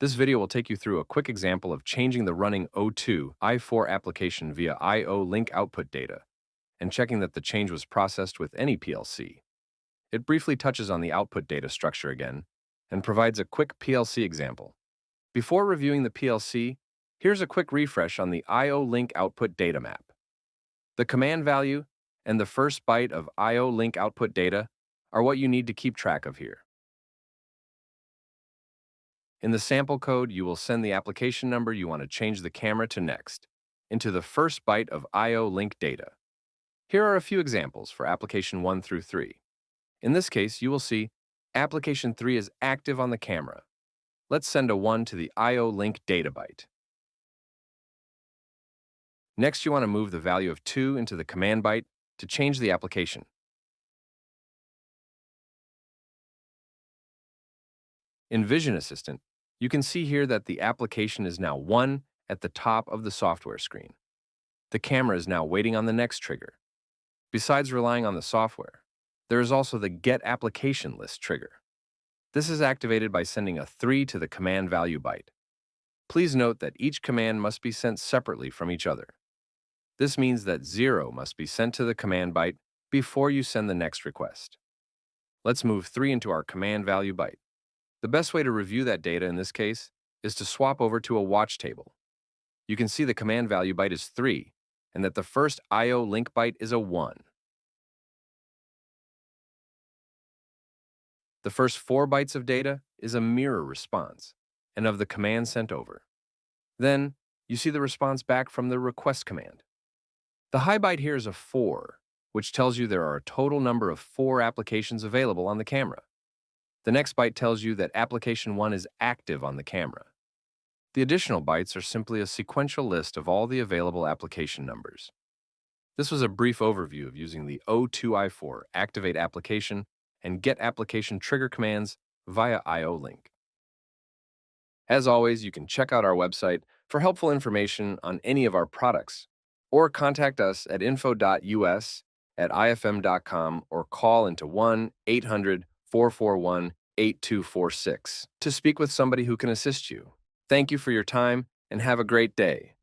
This video will take you through a quick example of changing the running O2 i4 application via I/O link output data and checking that the change was processed with any PLC. It briefly touches on the output data structure again and provides a quick PLC example. Before reviewing the PLC, here's a quick refresh on the I/O link output data map. The command value and the first byte of I/O link output data are what you need to keep track of here. In the sample code, you will send the application number you want to change the camera to next into the first byte of I/O link data. Here are a few examples for application 1 through 3. In this case, you will see application 3 is active on the camera. Let's send a 1 to the I/O link data byte. Next, you want to move the value of 2 into the command byte to change the application. In Vision Assistant, you can see here that the application is now 1 at the top of the software screen. The camera is now waiting on the next trigger. Besides relying on the software, there is also the Get Application List trigger. This is activated by sending a 3 to the command value byte. Please note that each command must be sent separately from each other. This means that 0 must be sent to the command byte before you send the next request. Let's move 3 into our command value byte. The best way to review that data in this case is to swap over to a WatchTable. You can see the command value byte is 3 and that the first I/O link byte is a 1. The first 4 bytes of data is a mirror response and of the command sent over. Then, you see the response back from the request command. The high byte here is a 4, which tells you there are a total number of 4 applications available on the camera. The next byte tells you that application 1 is active on the camera. The additional bytes are simply a sequential list of all the available application numbers. This was a brief overview of using the O2i4 activate application and get application trigger commands via I/O link. As always, you can check out our website for helpful information on any of our products, or contact us at info.us@ifm.com or call into 1-800-441-8246 to speak with somebody who can assist you. Thank you for your time and have a great day.